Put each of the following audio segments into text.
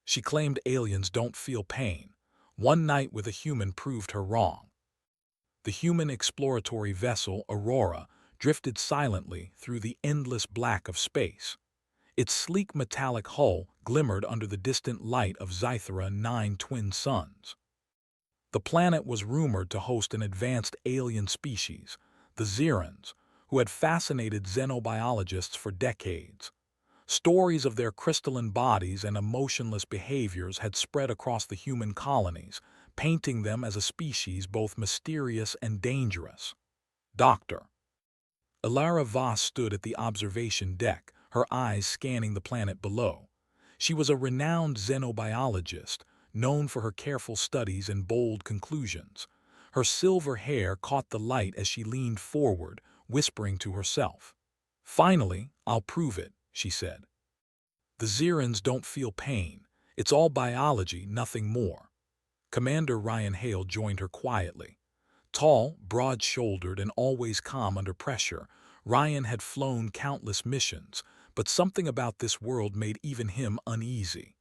She claimed aliens don't feel pain. One night with a human proved her wrong. The human exploratory vessel, Aurora, drifted silently through the endless black of space. Its sleek metallic hull glimmered under the distant light of Zythera 9 twin suns. The planet was rumored to host an advanced alien species, the Xerans, who had fascinated xenobiologists for decades. Stories of their crystalline bodies and emotionless behaviors had spread across the human colonies, painting them as a species both mysterious and dangerous. Dr. Ilara Voss stood at the observation deck, her eyes scanning the planet below. She was a renowned xenobiologist, known for her careful studies and bold conclusions. Her silver hair caught the light as she leaned forward, whispering to herself. "Finally, I'll prove it," she said. "The Xerans don't feel pain. It's all biology, nothing more." Commander Ryan Hale joined her quietly. Tall, broad-shouldered, and always calm under pressure, Ryan had flown countless missions, but something about this world made even him uneasy.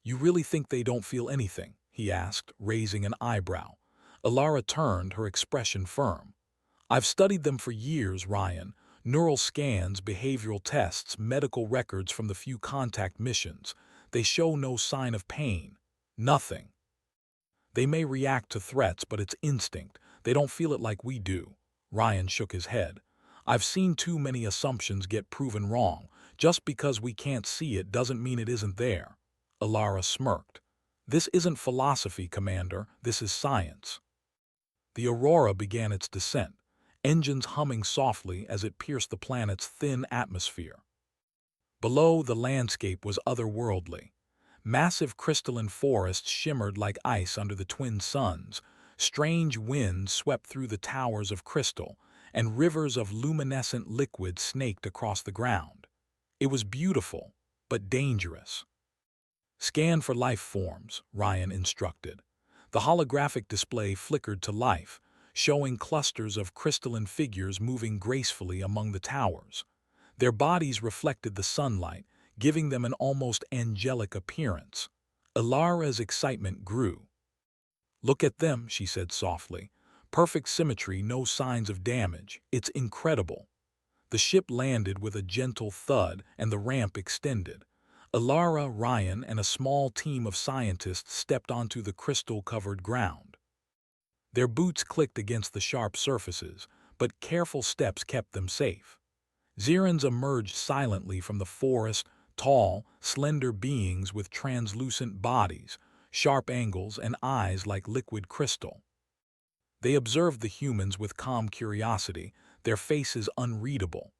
"You really think they don't feel anything?" he asked, raising an eyebrow. Ilara turned, her expression firm. "I've studied them for years, Ryan. Neural scans, behavioral tests, medical records from the few contact missions. They show no sign of pain. Nothing. They may react to threats, but it's instinct. They don't feel it like we do." Ryan shook his head. "I've seen too many assumptions get proven wrong. Just because we can't see it doesn't mean it isn't there." Ilara smirked. "This isn't philosophy, Commander. This is science." The Aurora began its descent, engines humming softly as it pierced the planet's thin atmosphere. Below, the landscape was otherworldly. Massive crystalline forests shimmered like ice under the twin suns, strange winds swept through the towers of crystal, and rivers of luminescent liquid snaked across the ground. It was beautiful, but dangerous. "Scan for life forms," Ryan instructed. The holographic display flickered to life, showing clusters of crystalline figures moving gracefully among the towers. Their bodies reflected the sunlight, giving them an almost angelic appearance. Ilara's excitement grew. "Look at them," she said softly. "Perfect symmetry, no signs of damage. It's incredible." The ship landed with a gentle thud, and the ramp extended. Ilara, Ryan, and a small team of scientists stepped onto the crystal-covered ground. Their boots clicked against the sharp surfaces, but careful steps kept them safe. Xerans emerged silently from the forest, tall, slender beings with translucent bodies, sharp angles, and eyes like liquid crystal. They observed the humans with calm curiosity, their faces unreadable.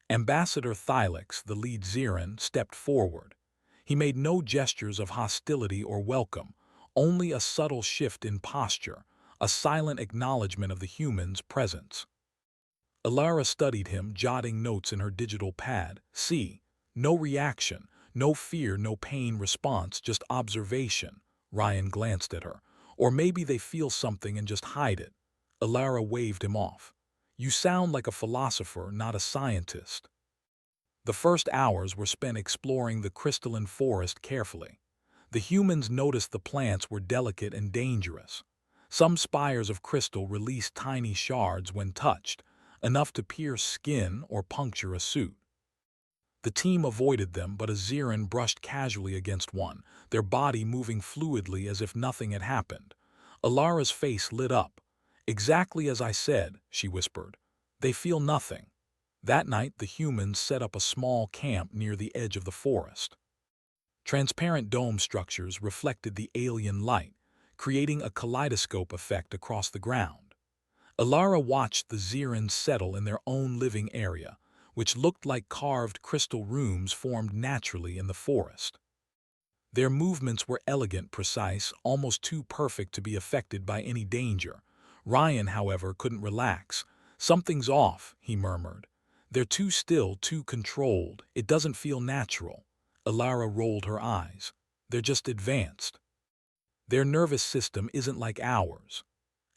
Ambassador Thylix, the lead Xeran, stepped forward. He made no gestures of hostility or welcome, only a subtle shift in posture, a silent acknowledgement of the humans' presence. Ilara studied him, jotting notes in her digital pad. "See, no reaction, no fear, no pain response, just observation." Ryan glanced at her. "Or maybe they feel something and just hide it." Ilara waved him off. "You sound like a philosopher, not a scientist." The first hours were spent exploring the crystalline forest carefully. The humans noticed the plants were delicate and dangerous. Some spires of crystal released tiny shards when touched, enough to pierce skin or puncture a suit. The team avoided them, but a Xeran brushed casually against one, their body moving fluidly as if nothing had happened. Ilara's face lit up. "Exactly as I said," she whispered. "They feel nothing." That night, the humans set up a small camp near the edge of the forest. Transparent dome structures reflected the alien light, creating a kaleidoscope effect across the ground. Ilara watched the Xerans settle in their own living area, which looked like carved crystal rooms formed naturally in the forest. Their movements were elegant, precise, almost too perfect to be affected by any danger. Ryan, however, couldn't relax. "Something's off," he murmured. "They're too still, too controlled. It doesn't feel natural." Ilara rolled her eyes. "They're just advanced. Their nervous system isn't like ours."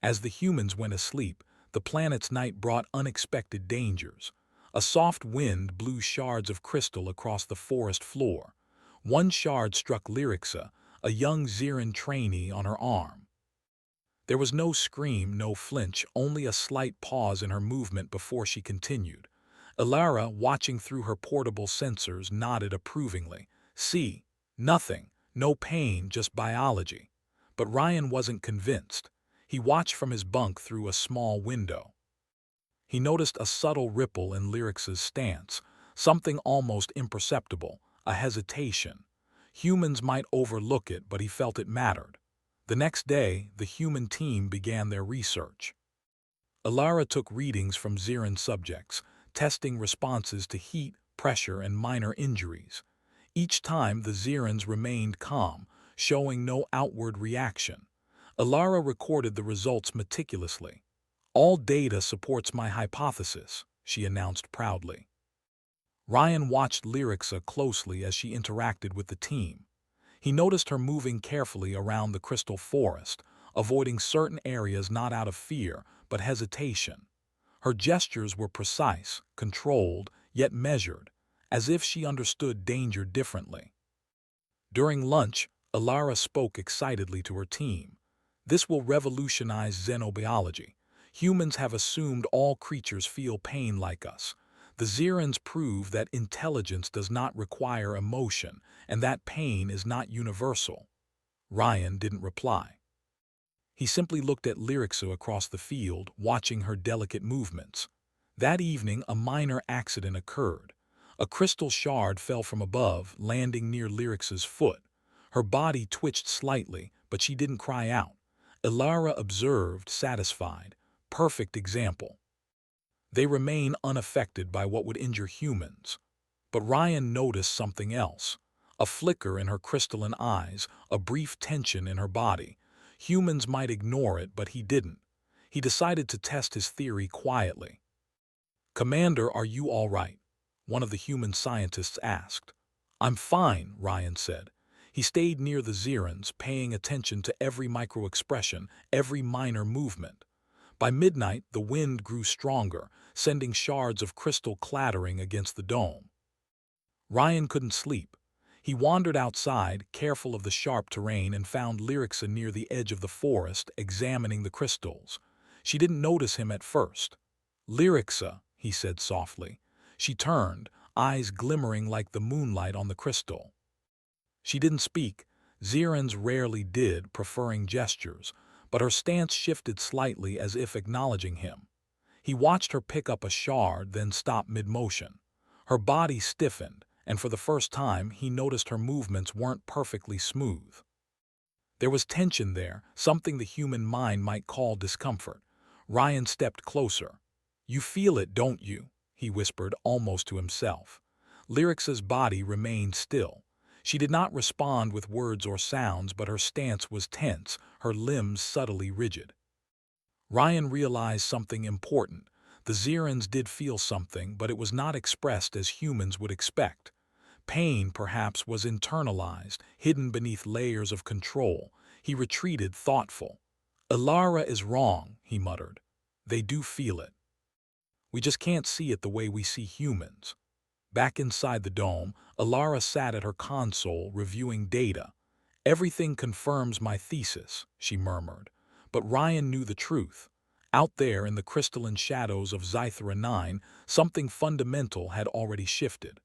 As the humans went asleep, the planet's night brought unexpected dangers. A soft wind blew shards of crystal across the forest floor. One shard struck Lyrixa, a young Xeran trainee, on her arm. There was no scream, no flinch, only a slight pause in her movement before she continued. Ilara, watching through her portable sensors, nodded approvingly. See, nothing, no pain, just biology. But Ryan wasn't convinced. He watched from his bunk through a small window. He noticed a subtle ripple in Lyrix's stance, something almost imperceptible, a hesitation. Humans might overlook it, but he felt it mattered. The next day, the human team began their research. Ilara took readings from Xeran subjects, testing responses to heat, pressure, and minor injuries. Each time, the Xerans remained calm, showing no outward reaction. Ilara recorded the results meticulously. "All data supports my hypothesis," she announced proudly. Ryan watched Lyrixa closely as she interacted with the team. He noticed her moving carefully around the crystal forest, avoiding certain areas not out of fear, but hesitation. Her gestures were precise, controlled, yet measured, as if she understood danger differently. During lunch, Ilara spoke excitedly to her team. "This will revolutionize xenobiology. Humans have assumed all creatures feel pain like us. The Xerans prove that intelligence does not require emotion, and that pain is not universal." Ryan didn't reply. He simply looked at Lyrixa across the field, watching her delicate movements. That evening, a minor accident occurred. A crystal shard fell from above, landing near Lyrix's foot. Her body twitched slightly, but she didn't cry out. Ilara observed, satisfied. Perfect example. They remain unaffected by what would injure humans. But Ryan noticed something else. A flicker in her crystalline eyes, a brief tension in her body. Humans might ignore it, but he didn't. He decided to test his theory quietly. "Commander, are you all right?" one of the human scientists asked. "I'm fine," Ryan said. He stayed near the Xerans, paying attention to every micro-expression, every minor movement. By midnight, the wind grew stronger, sending shards of crystal clattering against the dome. Ryan couldn't sleep. He wandered outside, careful of the sharp terrain, and found Lyrixa near the edge of the forest, examining the crystals. She didn't notice him at first. "Lyrixa," he said softly. She turned, eyes glimmering like the moonlight on the crystal. She didn't speak. Xerans rarely did, preferring gestures, but her stance shifted slightly as if acknowledging him. He watched her pick up a shard, then stop mid-motion. Her body stiffened, and for the first time he noticed her movements weren't perfectly smooth. There was tension there, something the human mind might call discomfort. Ryan stepped closer. "You feel it, don't you?" he whispered, almost to himself. Lyrix's body remained still. She did not respond with words or sounds, but her stance was tense, her limbs subtly rigid. Ryan realized something important. The Xerans did feel something, but it was not expressed as humans would expect. Pain, perhaps, was internalized, hidden beneath layers of control. He retreated, thoughtful. "Ilara is wrong," he muttered. "They do feel it. We just can't see it the way we see humans." Back inside the dome, Ilara sat at her console, reviewing data. "Everything confirms my thesis," she murmured. But Ryan knew the truth. Out there in the crystalline shadows of Zythera 9, something fundamental had already shifted.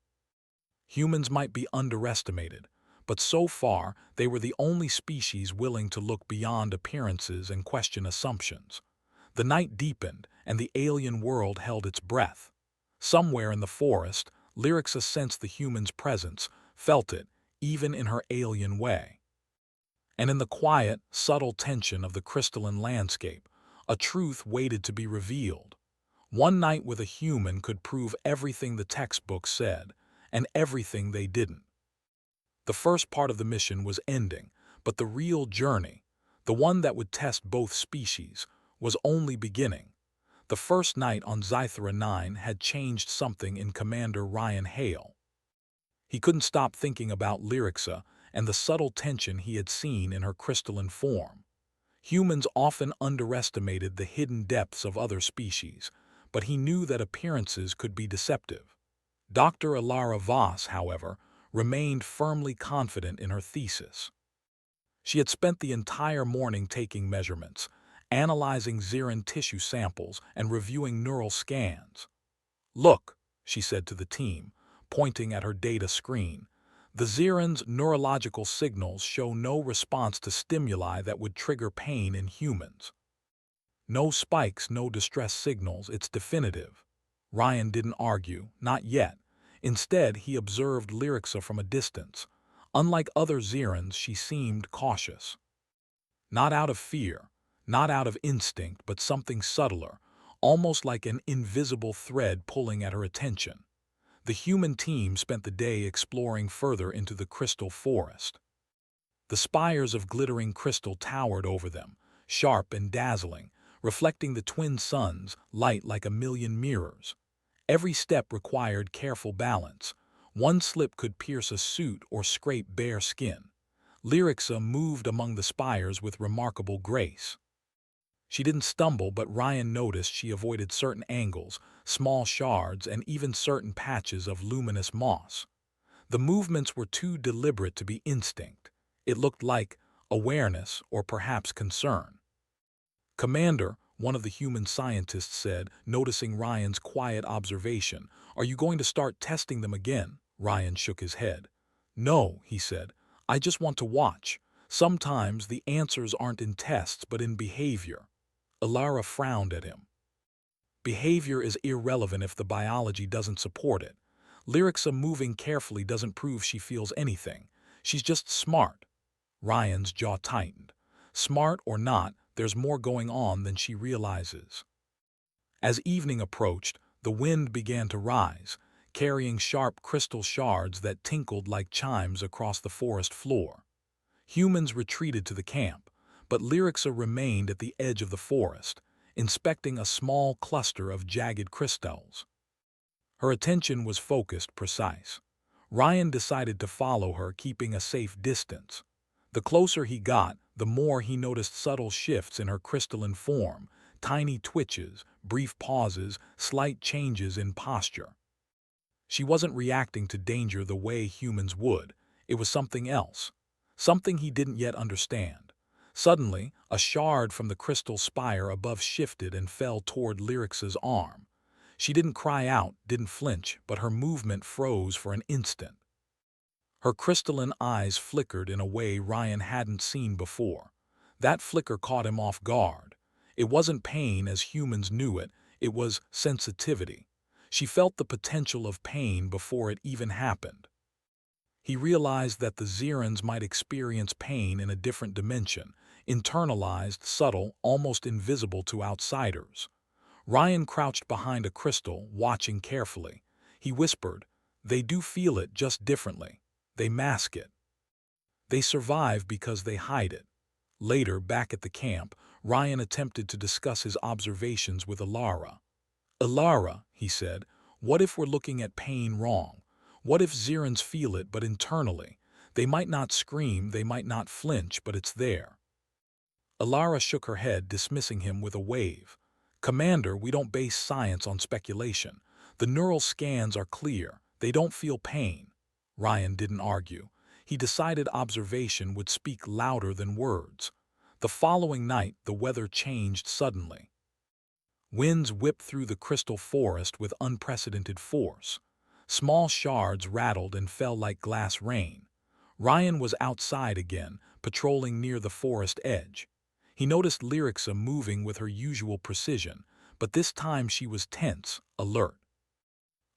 Humans might be underestimated, but so far they were the only species willing to look beyond appearances and question assumptions. The night deepened, and the alien world held its breath. Somewhere in the forest, Lyrixa sensed the human's presence, felt it, even in her alien way. And in the quiet, subtle tension of the crystalline landscape, a truth waited to be revealed. One night with a human could prove everything the textbooks said, and everything they didn't. The first part of the mission was ending, but the real journey, the one that would test both species, was only beginning. The first night on Zythera 9 had changed something in Commander Ryan Hale. He couldn't stop thinking about Lyrixa and the subtle tension he had seen in her crystalline form. Humans often underestimated the hidden depths of other species, but he knew that appearances could be deceptive. Dr. Ilara Voss, however, remained firmly confident in her thesis. She had spent the entire morning taking measurements, analyzing Xeran tissue samples, and reviewing neural scans. "Look," she said to the team, pointing at her data screen. "The Xeran's neurological signals show no response to stimuli that would trigger pain in humans. No spikes, no distress signals, it's definitive." Ryan didn't argue, not yet. Instead, he observed Lyrixa from a distance. Unlike other Xerans, she seemed cautious. Not out of fear, not out of instinct, but something subtler, almost like an invisible thread pulling at her attention. The human team spent the day exploring further into the crystal forest. The spires of glittering crystal towered over them, sharp and dazzling, reflecting the twin suns, light like a million mirrors. Every step required careful balance. One slip could pierce a suit or scrape bare skin. Lyrixa moved among the spires with remarkable grace. She didn't stumble, but Ryan noticed she avoided certain angles, small shards, and even certain patches of luminous moss. The movements were too deliberate to be instinct. It looked like awareness or perhaps concern. "Commander," one of the human scientists said, noticing Ryan's quiet observation, "are you going to start testing them again?" Ryan shook his head. "No," he said. "I just want to watch. Sometimes the answers aren't in tests but in behavior." Ilara frowned at him. "Behavior is irrelevant if the biology doesn't support it. Lyrixa moving carefully doesn't prove she feels anything. She's just smart." Ryan's jaw tightened. Smart or not, there's more going on than she realizes. As evening approached, the wind began to rise, carrying sharp crystal shards that tinkled like chimes across the forest floor. Humans retreated to the camp, but Lyrixa remained at the edge of the forest, inspecting a small cluster of jagged crystals. Her attention was focused, precise. Ryan decided to follow her, keeping a safe distance. The closer he got, the more he noticed subtle shifts in her crystalline form, tiny twitches, brief pauses, slight changes in posture. She wasn't reacting to danger the way humans would. It was something else, something he didn't yet understand. Suddenly, a shard from the crystal spire above shifted and fell toward Lyrix's arm. She didn't cry out, didn't flinch, but her movement froze for an instant. Her crystalline eyes flickered in a way Ryan hadn't seen before. That flicker caught him off guard. It wasn't pain as humans knew it, it was sensitivity. She felt the potential of pain before it even happened. He realized that the Xerans might experience pain in a different dimension, internalized, subtle, almost invisible to outsiders. Ryan crouched behind a crystal, watching carefully. He whispered, "They do feel it, just differently. They mask it. They survive because they hide it." Later, back at the camp, Ryan attempted to discuss his observations with Ilara. "Ilara," he said, "what if we're looking at pain wrong? What if Xerans feel it, but internally? They might not scream, they might not flinch, but it's there." Ilara shook her head, dismissing him with a wave. "Commander, we don't base science on speculation. The neural scans are clear. They don't feel pain." Ryan didn't argue. He decided observation would speak louder than words. The following night, the weather changed suddenly. Winds whipped through the crystal forest with unprecedented force. Small shards rattled and fell like glass rain. Ryan was outside again, patrolling near the forest edge. He noticed Lyrixa moving with her usual precision, but this time she was tense, alert.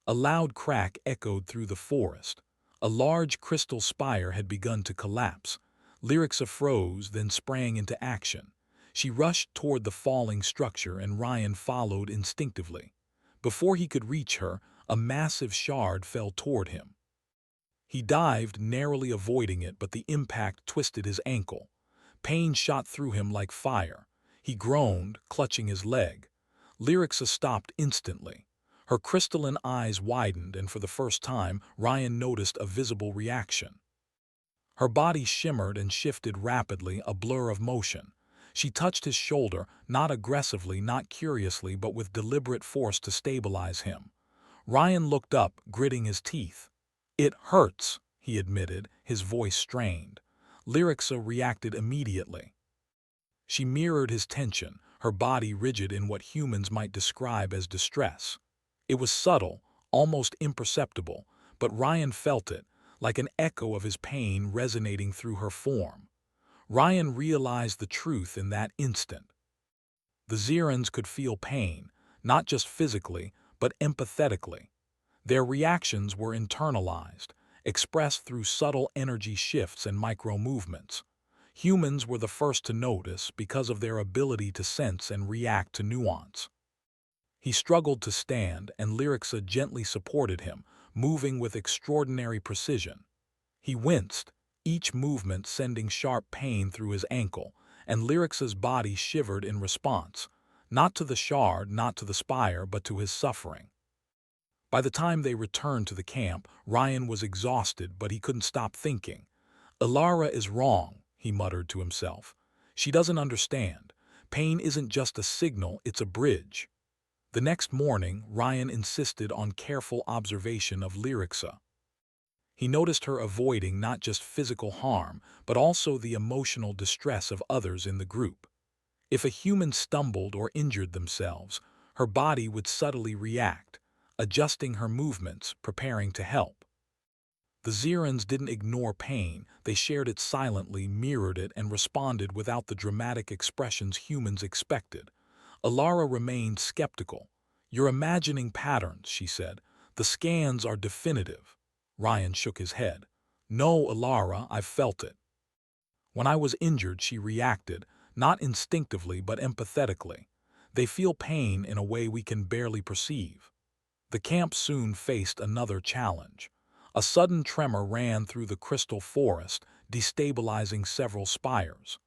A loud crack echoed through the forest. A large crystal spire had begun to collapse. Lyrixa froze, then sprang into action. She rushed toward the falling structure, and Ryan followed instinctively. Before he could reach her, a massive shard fell toward him. He dived, narrowly avoiding it, but the impact twisted his ankle. Pain shot through him like fire. He groaned, clutching his leg. Lyrixa stopped instantly. Her crystalline eyes widened, and for the first time, Ryan noticed a visible reaction. Her body shimmered and shifted rapidly, a blur of motion. She touched his shoulder, not aggressively, not curiously, but with deliberate force to stabilize him. Ryan looked up, gritting his teeth. "It hurts," he admitted, his voice strained. Lyrixa reacted immediately. She mirrored his tension, her body rigid in what humans might describe as distress. It was subtle, almost imperceptible, but Ryan felt it, like an echo of his pain resonating through her form. Ryan realized the truth in that instant. The Xerans could feel pain, not just physically, but empathetically. Their reactions were internalized, expressed through subtle energy shifts and micro-movements. Humans were the first to notice because of their ability to sense and react to nuance. He struggled to stand, and Lyrixa gently supported him, moving with extraordinary precision. He winced, each movement sending sharp pain through his ankle, and Lyrixa's body shivered in response, not to the shard, not to the spire, but to his suffering. By the time they returned to the camp, Ryan was exhausted, but he couldn't stop thinking. "Ilara is wrong," he muttered to himself. "She doesn't understand. Pain isn't just a signal, it's a bridge." The next morning, Ryan insisted on careful observation of Lyrixa. He noticed her avoiding not just physical harm, but also the emotional distress of others in the group. If a human stumbled or injured themselves, her body would subtly react, adjusting her movements, preparing to help. The Xerans didn't ignore pain, they shared it silently, mirrored it, and responded without the dramatic expressions humans expected. Ilara remained skeptical. "You're imagining patterns," she said. "The scans are definitive." Ryan shook his head. "No, Ilara, I've felt it. When I was injured," she reacted, not instinctively but empathetically. "They feel pain in a way we can barely perceive." The camp soon faced another challenge. A sudden tremor ran through the crystal forest, destabilizing several spires.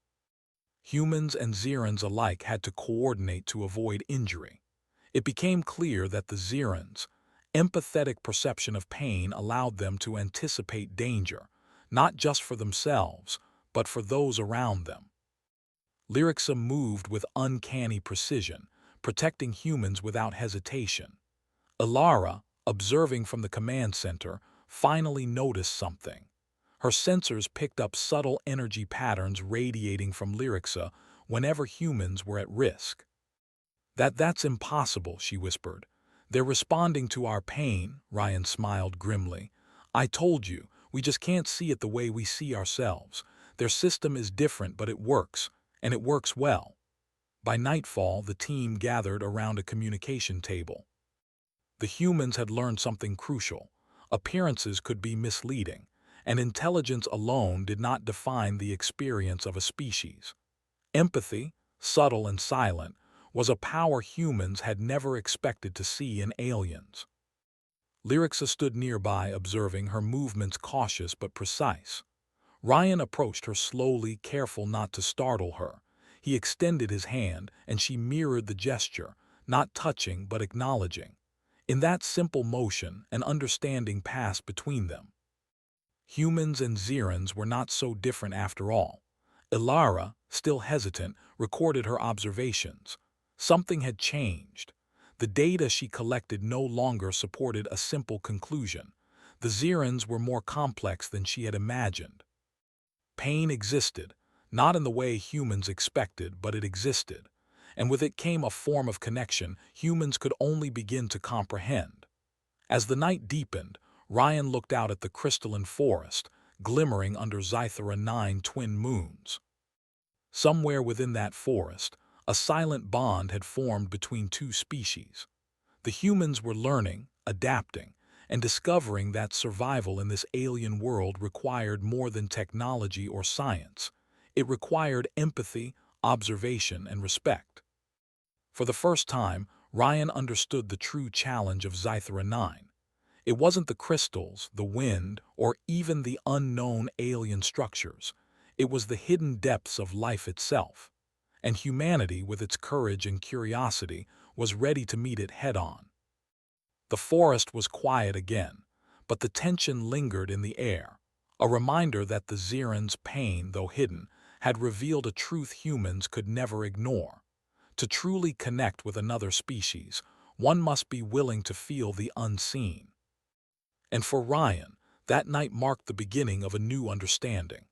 Humans and Xerans alike had to coordinate to avoid injury. It became clear that the Xerans' empathetic perception of pain allowed them to anticipate danger, not just for themselves, but for those around them. Lyrixa moved with uncanny precision, protecting humans without hesitation. Ilara, observing from the command center, finally noticed something. Her sensors picked up subtle energy patterns radiating from Lyrixa whenever humans were at risk. That's impossible," she whispered. "They're responding to our pain," Ryan smiled grimly. "I told you, we just can't see it the way we see ourselves. Their system is different, but it works, and it works well." By nightfall, the team gathered around a communication table. The humans had learned something crucial. Appearances could be misleading, and intelligence alone did not define the experience of a species. Empathy, subtle and silent, was a power humans had never expected to see in aliens. Lyrixa stood nearby, observing her movements cautious but precise. Ryan approached her slowly, careful not to startle her. He extended his hand, and she mirrored the gesture, not touching but acknowledging. In that simple motion, an understanding passed between them. Humans and Xerans were not so different after all. Ilara, still hesitant, recorded her observations. Something had changed. The data she collected no longer supported a simple conclusion. The Xerans were more complex than she had imagined. Pain existed, not in the way humans expected, but it existed. And with it came a form of connection humans could only begin to comprehend. As the night deepened, Ryan looked out at the crystalline forest, glimmering under Zythera 9 twin moons. Somewhere within that forest, a silent bond had formed between two species. The humans were learning, adapting, and discovering that survival in this alien world required more than technology or science. It required empathy, observation, and respect. For the first time, Ryan understood the true challenge of Zythera 9. It wasn't the crystals, the wind, or even the unknown alien structures. It was the hidden depths of life itself. And humanity, with its courage and curiosity, was ready to meet it head-on. The forest was quiet again, but the tension lingered in the air, a reminder that the Xerans' pain, though hidden, had revealed a truth humans could never ignore. To truly connect with another species, one must be willing to feel the unseen. And for Ryan, That night marked the beginning of a new understanding,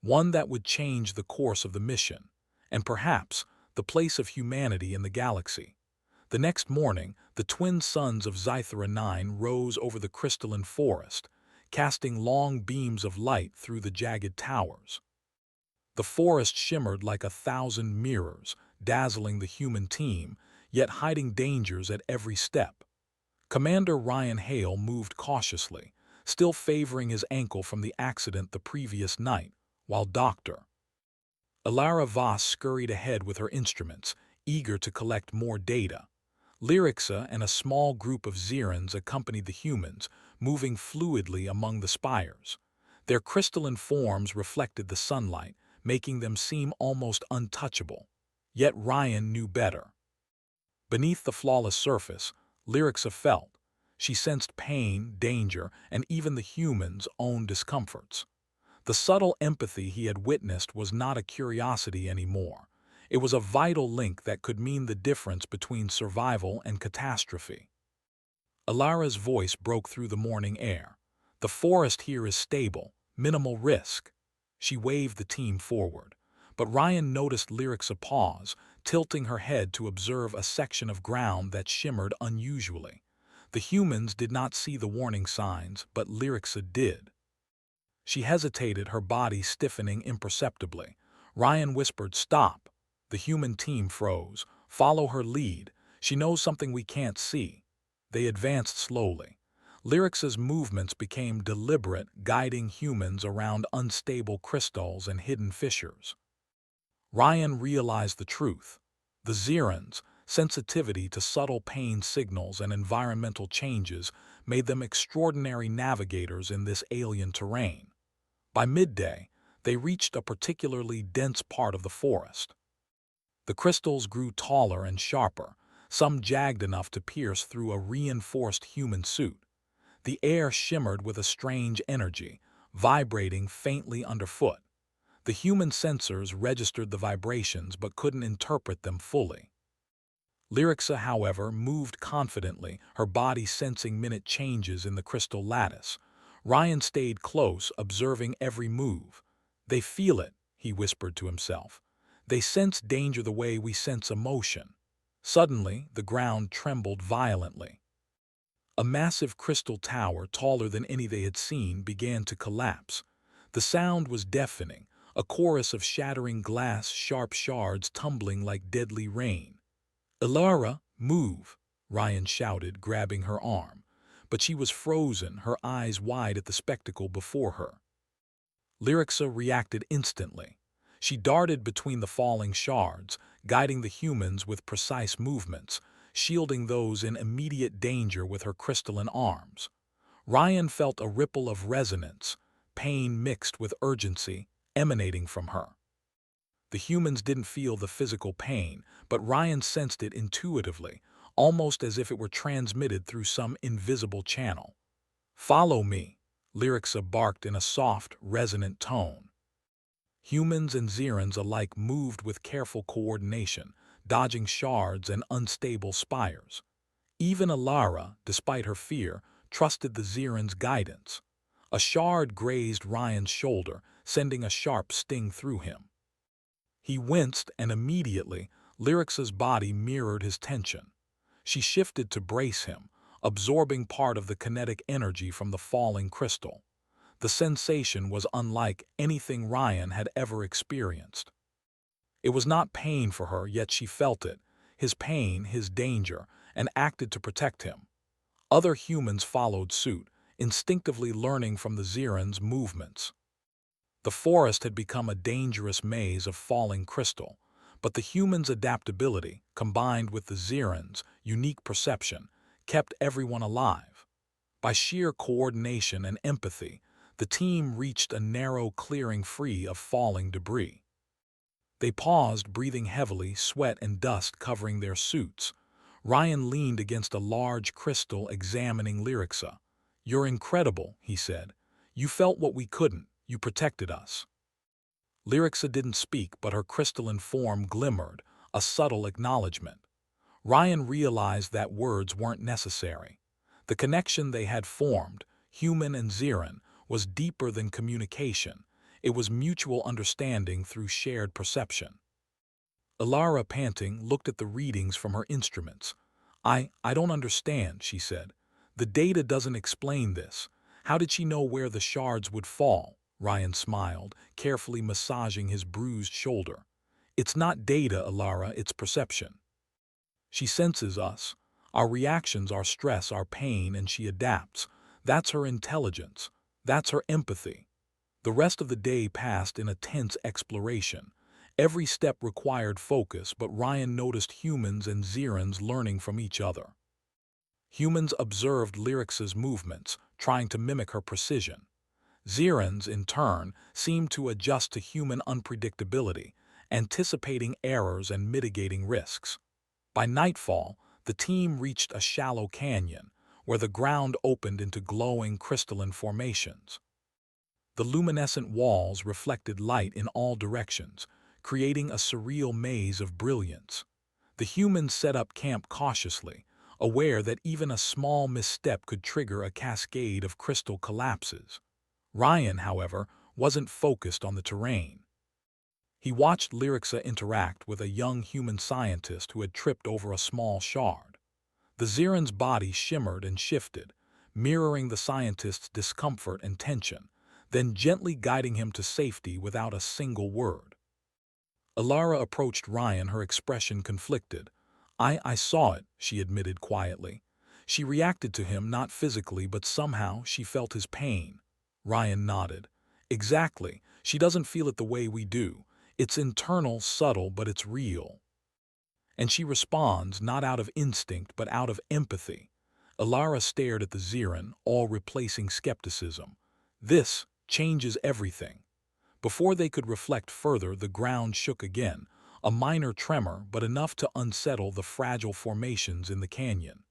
one that would change the course of the mission, and perhaps the place of humanity in the galaxy. The next morning, the twin suns of Zythera 9 rose over the crystalline forest, casting long beams of light through the jagged towers. The forest shimmered like 1,000 mirrors, dazzling the human team, yet hiding dangers at every step. Commander Ryan Hale moved cautiously, still favoring his ankle from the accident the previous night, while Dr. Ilara Voss scurried ahead with her instruments, eager to collect more data. Lyrixa and a small group of Xerans accompanied the humans, moving fluidly among the spires. Their crystalline forms reflected the sunlight, making them seem almost untouchable. Yet Ryan knew better. Beneath the flawless surface, Lyrixa felt. She sensed pain, danger, and even the humans' own discomforts. The subtle empathy he had witnessed was not a curiosity anymore. It was a vital link that could mean the difference between survival and catastrophe. Ilara's voice broke through the morning air. "The forest here is stable, minimal risk." She waved the team forward. But Ryan noticed Lyrixa pause, tilting her head to observe a section of ground that shimmered unusually. The humans did not see the warning signs, but Lyrixa did. She hesitated, her body stiffening imperceptibly. Ryan whispered, "Stop." The human team froze. "Follow her lead. She knows something we can't see." They advanced slowly. Lyrix's movements became deliberate, guiding humans around unstable crystals and hidden fissures. Ryan realized the truth. The Xerans' sensitivity to subtle pain signals and environmental changes made them extraordinary navigators in this alien terrain. By midday, they reached a particularly dense part of the forest. The crystals grew taller and sharper, some jagged enough to pierce through a reinforced human suit. The air shimmered with a strange energy, vibrating faintly underfoot. The human sensors registered the vibrations but couldn't interpret them fully. Lyrixa, however, moved confidently, her body sensing minute changes in the crystal lattice. Ryan stayed close, observing every move. "They feel it," he whispered to himself. "They sense danger the way we sense emotion." Suddenly, the ground trembled violently. A massive crystal tower, taller than any they had seen, began to collapse. The sound was deafening, a chorus of shattering glass, sharp shards tumbling like deadly rain. "Ilara, move!" Ryan shouted, grabbing her arm. But she was frozen, her eyes wide at the spectacle before her. Lyrixa reacted instantly. She darted between the falling shards, guiding the humans with precise movements, shielding those in immediate danger with her crystalline arms. Ryan felt a ripple of resonance, pain mixed with urgency, emanating from her. The humans didn't feel the physical pain, but Ryan sensed it intuitively, almost as if it were transmitted through some invisible channel. "Follow me," Lyrixa barked in a soft, resonant tone. Humans and Xerans alike moved with careful coordination, dodging shards and unstable spires. Even Ilara, despite her fear, trusted the Xerans' guidance. A shard grazed Ryan's shoulder, sending a sharp sting through him. He winced, and immediately, Lyrix's body mirrored his tension. She shifted to brace him, absorbing part of the kinetic energy from the falling crystal. The sensation was unlike anything Ryan had ever experienced. It was not pain for her, yet she felt it, his pain, his danger, and acted to protect him. Other humans followed suit, instinctively learning from the Xerans' movements. The forest had become a dangerous maze of falling crystal, but the humans' adaptability, combined with the Xerans' unique perception, kept everyone alive. By sheer coordination and empathy, the team reached a narrow clearing free of falling debris. They paused, breathing heavily, sweat and dust covering their suits. Ryan leaned against a large crystal, examining Lyrixa. "You're incredible," he said. "You felt what we couldn't. You protected us." Lyrixa didn't speak, but her crystalline form glimmered, a subtle acknowledgement. Ryan realized that words weren't necessary. The connection they had formed, human and Xeran, was deeper than communication. It was mutual understanding through shared perception. Alara, panting, looked at the readings from her instruments. I don't understand, she said. The data doesn't explain this. How did she know where the shards would fall? Ryan smiled, carefully massaging his bruised shoulder. It's not data, Alara, it's perception. She senses us. Our reactions, our stress, our pain, and she adapts. That's her intelligence. That's her empathy. The rest of the day passed in a tense exploration. Every step required focus, but Ryan noticed humans and Xerans learning from each other. Humans observed Lyrix's movements, trying to mimic her precision. Xerans, in turn, seemed to adjust to human unpredictability, anticipating errors and mitigating risks. By nightfall, the team reached a shallow canyon, where the ground opened into glowing crystalline formations. The luminescent walls reflected light in all directions, creating a surreal maze of brilliance. The humans set up camp cautiously, aware that even a small misstep could trigger a cascade of crystal collapses. Ryan, however, wasn't focused on the terrain. He watched Lyrixa interact with a young human scientist who had tripped over a small shard. The Xeran's body shimmered and shifted, mirroring the scientist's discomfort and tension, then gently guiding him to safety without a single word. Alara approached Ryan, her expression conflicted. I saw it, she admitted quietly. She reacted to him not physically, but somehow she felt his pain. Ryan nodded. Exactly, she doesn't feel it the way we do. It's internal, subtle, but it's real. And she responds not out of instinct, but out of empathy. Alara stared at the Xeran, all replacing skepticism. This changes everything. Before they could reflect further, the ground shook again, a minor tremor but enough to unsettle the fragile formations in the canyon.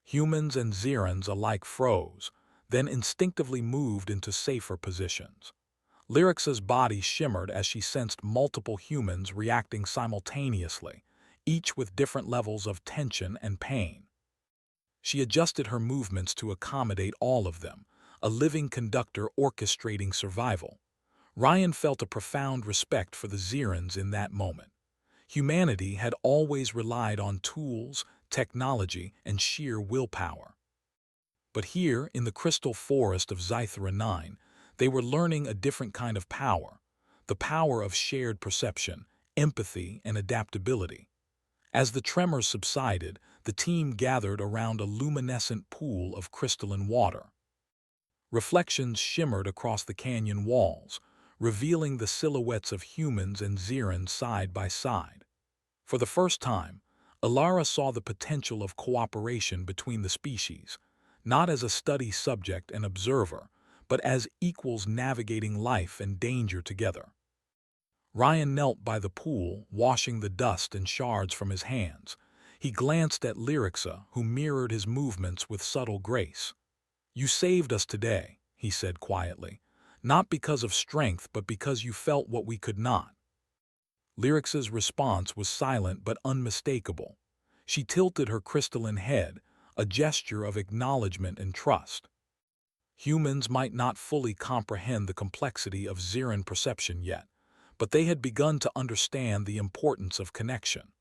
Humans and Xerans alike froze, then instinctively moved into safer positions. Lyrix's body shimmered as she sensed multiple humans reacting simultaneously, each with different levels of tension and pain. She adjusted her movements to accommodate all of them, a living conductor orchestrating survival. Ryan felt a profound respect for the Xerans in that moment. Humanity had always relied on tools, technology, and sheer willpower. But here, in the crystal forest of Zythera 9, they were learning a different kind of power, the power of shared perception, empathy, and adaptability. As the tremors subsided, the team gathered around a luminescent pool of crystalline water. Reflections shimmered across the canyon walls, revealing the silhouettes of humans and Xerans side by side. For the first time, Alara saw the potential of cooperation between the species, not as a study subject and observer, but as equals navigating life and danger together. Ryan knelt by the pool, washing the dust and shards from his hands. He glanced at Lyrixa, who mirrored his movements with subtle grace. "You saved us today," he said quietly. "Not because of strength, but because you felt what we could not." Lyrix's response was silent but unmistakable. She tilted her crystalline head, a gesture of acknowledgement and trust. Humans might not fully comprehend the complexity of Xeran perception yet, but they had begun to understand the importance of connection,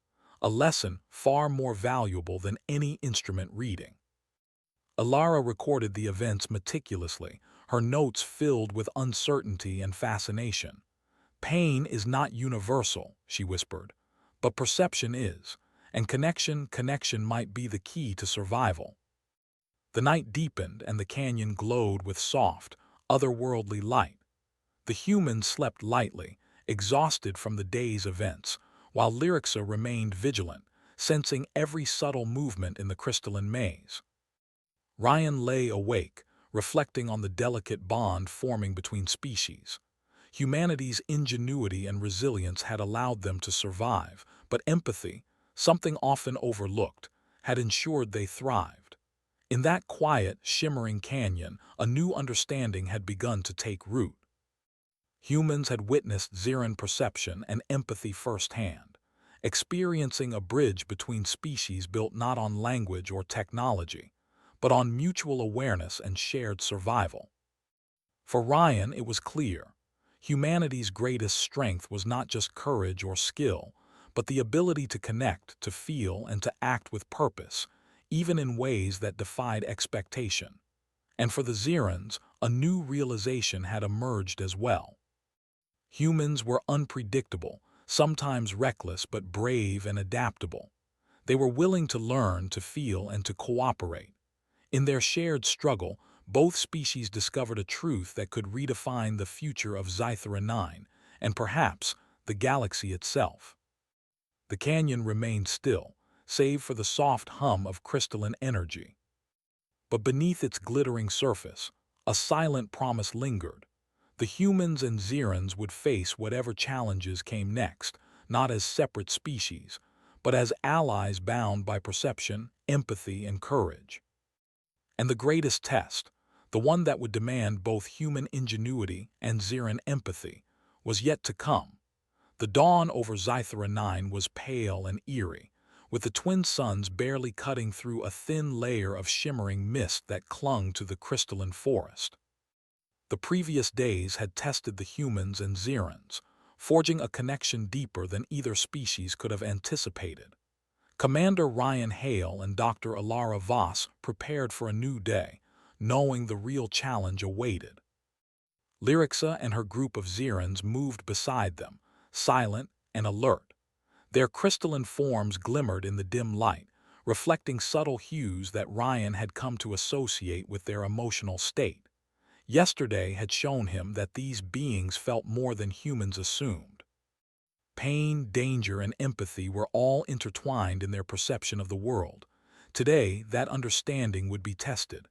a lesson far more valuable than any instrument reading. Alara recorded the events meticulously, her notes filled with uncertainty and fascination. "Pain is not universal," she whispered, "but perception is, and connection might be the key to survival." The night deepened and the canyon glowed with soft, otherworldly light. The humans slept lightly, exhausted from the day's events, while Lyrixa remained vigilant, sensing every subtle movement in the crystalline maze. Ryan lay awake, reflecting on the delicate bond forming between species. Humanity's ingenuity and resilience had allowed them to survive, but empathy, something often overlooked, had ensured they thrived. In that quiet, shimmering canyon, a new understanding had begun to take root. Humans had witnessed Xeran perception and empathy firsthand, experiencing a bridge between species built not on language or technology, but on mutual awareness and shared survival. For Ryan, it was clear. Humanity's greatest strength was not just courage or skill, but the ability to connect, to feel, and to act with purpose, even in ways that defied expectation. And for the Zerans, a new realization had emerged as well. Humans were unpredictable, sometimes reckless but brave and adaptable. They were willing to learn, to feel, and to cooperate. In their shared struggle, both species discovered a truth that could redefine the future of Zythera 9, and perhaps the galaxy itself. The canyon remained still, save for the soft hum of crystalline energy. But beneath its glittering surface, a silent promise lingered. The humans and Zerans would face whatever challenges came next, not as separate species, but as allies bound by perception, empathy, and courage. And the greatest test, the one that would demand both human ingenuity and Zeran empathy, was yet to come. The dawn over Zythera 9 was pale and eerie, with the twin suns barely cutting through a thin layer of shimmering mist that clung to the crystalline forest. The previous days had tested the humans and Zerans, forging a connection deeper than either species could have anticipated. Commander Ryan Hale and Dr. Alara Voss prepared for a new day, knowing the real challenge awaited. Lyrixa and her group of Zerans moved beside them, silent and alert. Their crystalline forms glimmered in the dim light, reflecting subtle hues that Ryan had come to associate with their emotional state. Yesterday had shown him that these beings felt more than humans assumed. Pain, danger, and empathy were all intertwined in their perception of the world. Today, that understanding would be tested.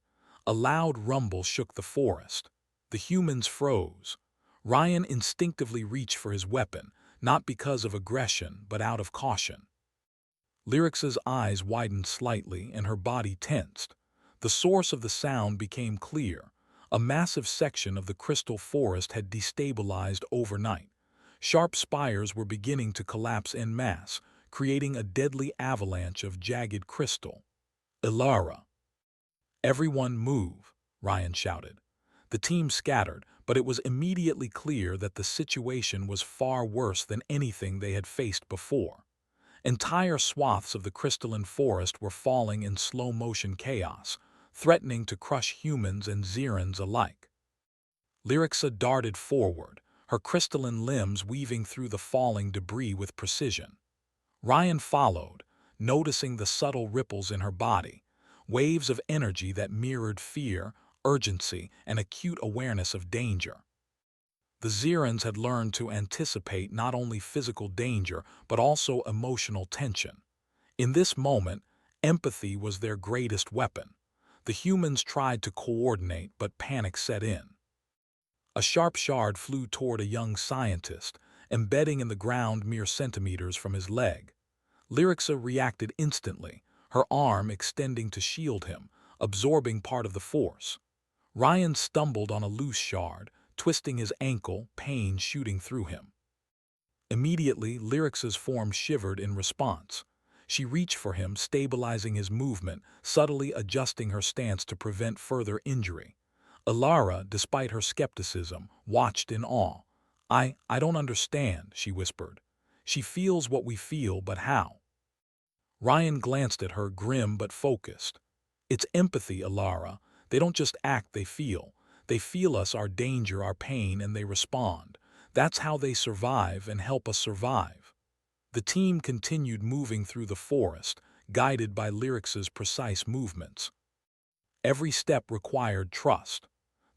A loud rumble shook the forest. The humans froze. Ryan instinctively reached for his weapon, not because of aggression, but out of caution. Lyrix's eyes widened slightly and her body tensed. The source of the sound became clear. A massive section of the crystal forest had destabilized overnight. Sharp spires were beginning to collapse en masse, creating a deadly avalanche of jagged crystal. Ilara! Everyone move, Ryan shouted. The team scattered, but it was immediately clear that the situation was far worse than anything they had faced before. Entire swaths of the crystalline forest were falling in slow-motion chaos, threatening to crush humans and Zerans alike. Lyrixa darted forward, her crystalline limbs weaving through the falling debris with precision. Ryan followed, noticing the subtle ripples in her body, waves of energy that mirrored fear, urgency, and acute awareness of danger. The Zerans had learned to anticipate not only physical danger, but also emotional tension. In this moment, empathy was their greatest weapon. The humans tried to coordinate, but panic set in. A sharp shard flew toward a young scientist, embedding in the ground mere centimeters from his leg. Lyrixa reacted instantly, her arm extending to shield him, absorbing part of the force. Ryan stumbled on a loose shard, twisting his ankle, pain shooting through him. Immediately, Lyrix's form shivered in response. She reached for him, stabilizing his movement, subtly adjusting her stance to prevent further injury. Ilara, despite her skepticism, watched in awe. I don't understand, she whispered. She feels what we feel, but how? Ryan glanced at her, grim but focused. It's empathy, Ilara. They don't just act, they feel. They feel us, our danger, our pain, and they respond. That's how they survive and help us survive. The team continued moving through the forest, guided by Lyrix's precise movements. Every step required trust.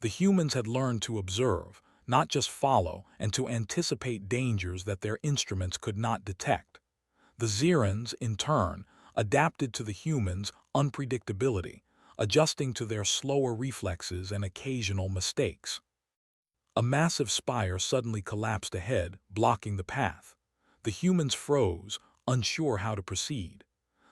The humans had learned to observe, not just follow, and to anticipate dangers that their instruments could not detect. The Zerans, in turn, adapted to the humans' unpredictability, adjusting to their slower reflexes and occasional mistakes. A massive spire suddenly collapsed ahead, blocking the path. The humans froze, unsure how to proceed.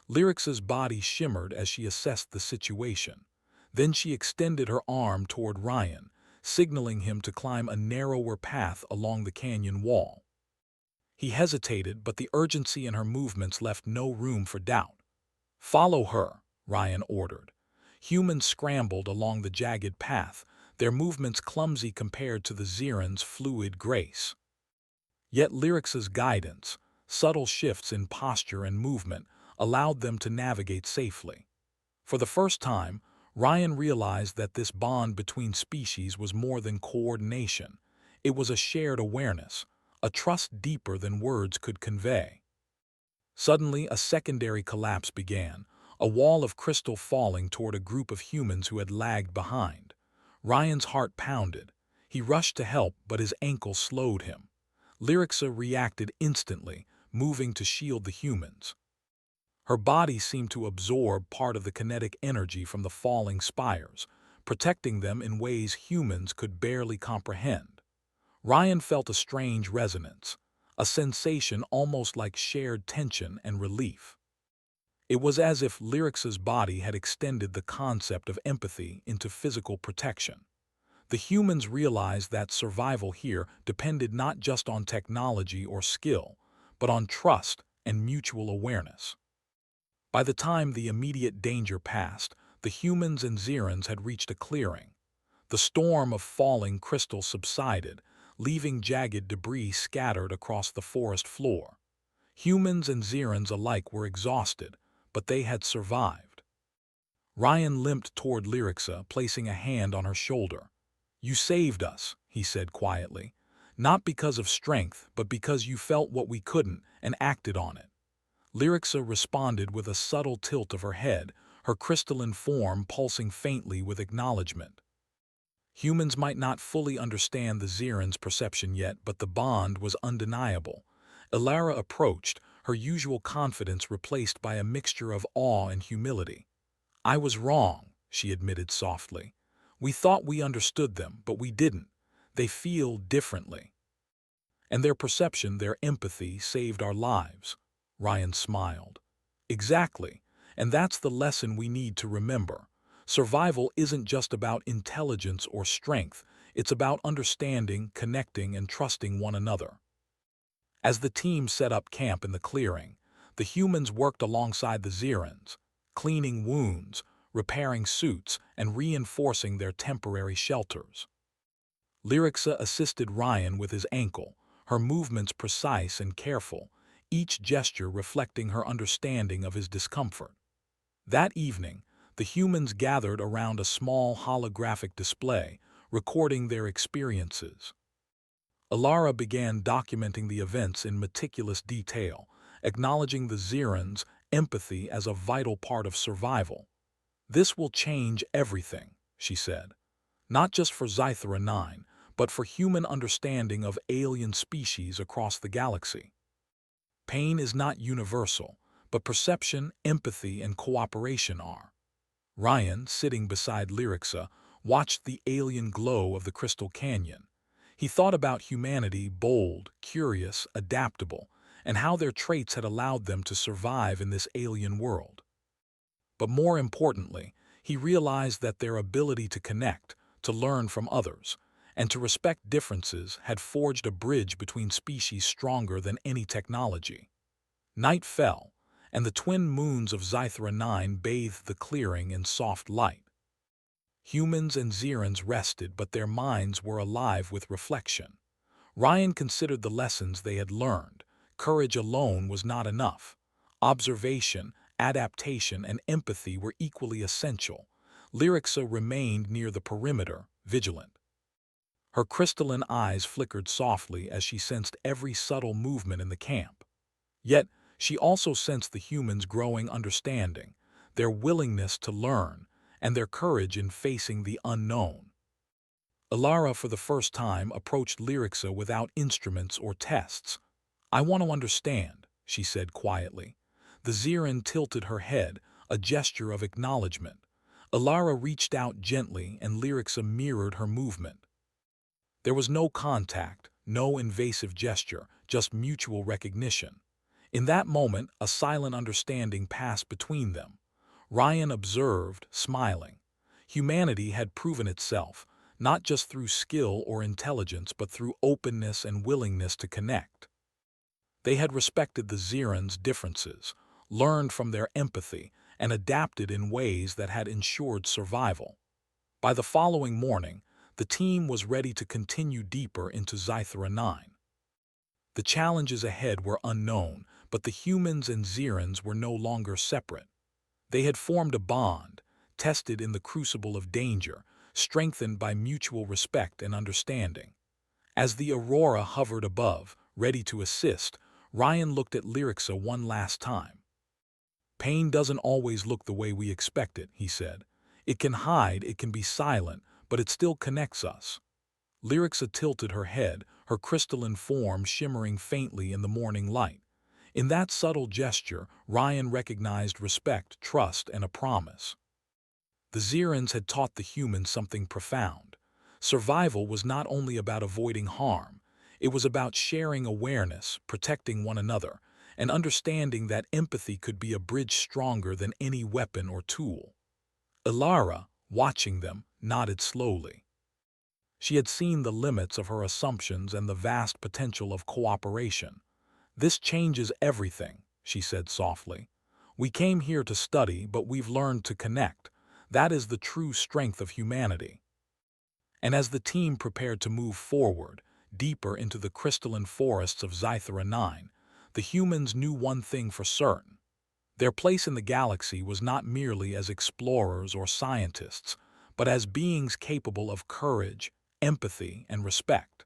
Lyrix's body shimmered as she assessed the situation. Then she extended her arm toward Ryan, signaling him to climb a narrower path along the canyon wall. He hesitated, but the urgency in her movements left no room for doubt. Follow her, Ryan ordered. Humans scrambled along the jagged path, their movements clumsy compared to the Xerans' fluid grace. Yet Lyrix's guidance, subtle shifts in posture and movement, allowed them to navigate safely. For the first time, Ryan realized that this bond between species was more than coordination. It was a shared awareness, a trust deeper than words could convey. Suddenly, a secondary collapse began, a wall of crystal falling toward a group of humans who had lagged behind. Ryan's heart pounded. He rushed to help, but his ankle slowed him. Lyrixa reacted instantly, moving to shield the humans. Her body seemed to absorb part of the kinetic energy from the falling spires, protecting them in ways humans could barely comprehend. Ryan felt a strange resonance, a sensation almost like shared tension and relief. It was as if Lyrix's body had extended the concept of empathy into physical protection. The humans realized that survival here depended not just on technology or skill, but on trust and mutual awareness. By the time the immediate danger passed, the humans and Xerans had reached a clearing. The storm of falling crystal subsided, leaving jagged debris scattered across the forest floor. Humans and Xerans alike were exhausted, but they had survived. Ryan limped toward Lyrixa, placing a hand on her shoulder. "You saved us," he said quietly. "Not because of strength, but because you felt what we couldn't and acted on it." Lyrixa responded with a subtle tilt of her head, her crystalline form pulsing faintly with acknowledgement. Humans might not fully understand the Xerans' perception yet, but the bond was undeniable. Ilara approached, her usual confidence replaced by a mixture of awe and humility. "I was wrong," she admitted softly. "We thought we understood them, but we didn't. They feel differently. And their perception, their empathy, saved our lives." Ryan smiled. "Exactly. And that's the lesson we need to remember. Survival isn't just about intelligence or strength. It's about understanding, connecting, and trusting one another." As the team set up camp in the clearing, the humans worked alongside the Xerans, cleaning wounds, repairing suits, and reinforcing their temporary shelters. Lyrixa assisted Ryan with his ankle, her movements precise and careful, each gesture reflecting her understanding of his discomfort. That evening, the humans gathered around a small holographic display, recording their experiences. Ilara began documenting the events in meticulous detail, acknowledging the Xerans' empathy as a vital part of survival. "This will change everything," she said. "Not just for Zythera 9, but for human understanding of alien species across the galaxy. Pain is not universal, but perception, empathy, and cooperation are." Ryan, sitting beside Lyrixa, watched the alien glow of the Crystal Canyon. He thought about humanity, bold, curious, adaptable, and how their traits had allowed them to survive in this alien world. But more importantly, he realized that their ability to connect, to learn from others, and to respect differences had forged a bridge between species stronger than any technology. Night fell, and the twin moons of Zythera 9 bathed the clearing in soft light. Humans and Xerans rested, but their minds were alive with reflection. Ryan considered the lessons they had learned. Courage alone was not enough. Observation, adaptation, and empathy were equally essential. Lyrixa remained near the perimeter, vigilant. Her crystalline eyes flickered softly as she sensed every subtle movement in the camp. Yet, she also sensed the humans' growing understanding, their willingness to learn, and their courage in facing the unknown. Ilara, for the first time, approached Lyrixa without instruments or tests. "I want to understand," she said quietly. The Xeran tilted her head, a gesture of acknowledgement. Ilara reached out gently, and Lyrixa mirrored her movement. There was no contact, no invasive gesture, just mutual recognition. In that moment, a silent understanding passed between them. Ryan observed, smiling. Humanity had proven itself, not just through skill or intelligence, but through openness and willingness to connect. They had respected the Xerans' differences, learned from their empathy, and adapted in ways that had ensured survival. By the following morning, the team was ready to continue deeper into Zythera 9. The challenges ahead were unknown, but the humans and Xerans were no longer separate. They had formed a bond, tested in the crucible of danger, strengthened by mutual respect and understanding. As the Aurora hovered above, ready to assist, Ryan looked at Lyrixa one last time. "Pain doesn't always look the way we expect it," he said. "It can hide, it can be silent, but it still connects us." Lyrixa tilted her head, her crystalline form shimmering faintly in the morning light. In that subtle gesture, Ryan recognized respect, trust, and a promise. The Xerans had taught the humans something profound. Survival was not only about avoiding harm, it was about sharing awareness, protecting one another, and understanding that empathy could be a bridge stronger than any weapon or tool. Ilara, watching them, nodded slowly. She had seen the limits of her assumptions and the vast potential of cooperation. "This changes everything," she said softly. "We came here to study, but we've learned to connect. That is the true strength of humanity." And as the team prepared to move forward, deeper into the crystalline forests of Zythera 9, the humans knew one thing for certain. Their place in the galaxy was not merely as explorers or scientists, but as beings capable of courage, empathy, and respect.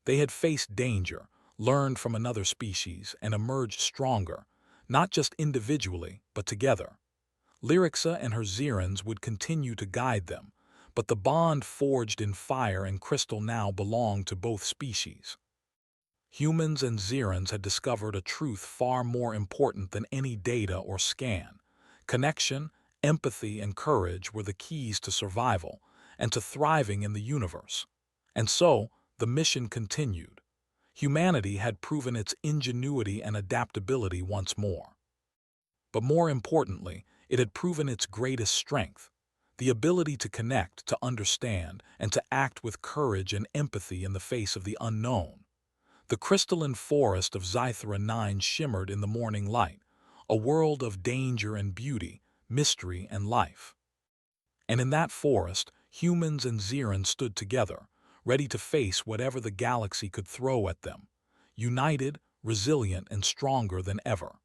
They had faced danger, learned from another species, and emerged stronger, not just individually, but together. Lyrixa and her Xerans would continue to guide them, but the bond forged in fire and crystal now belonged to both species. Humans and Xerans had discovered a truth far more important than any data or scan. Connection, empathy, and courage were the keys to survival and to thriving in the universe. And so, the mission continued. Humanity had proven its ingenuity and adaptability once more. But more importantly, it had proven its greatest strength, the ability to connect, to understand, and to act with courage and empathy in the face of the unknown. The crystalline forest of Zythera 9 shimmered in the morning light, a world of danger and beauty, mystery and life. And in that forest, humans and Xerans stood together, ready to face whatever the galaxy could throw at them, united, resilient, and stronger than ever.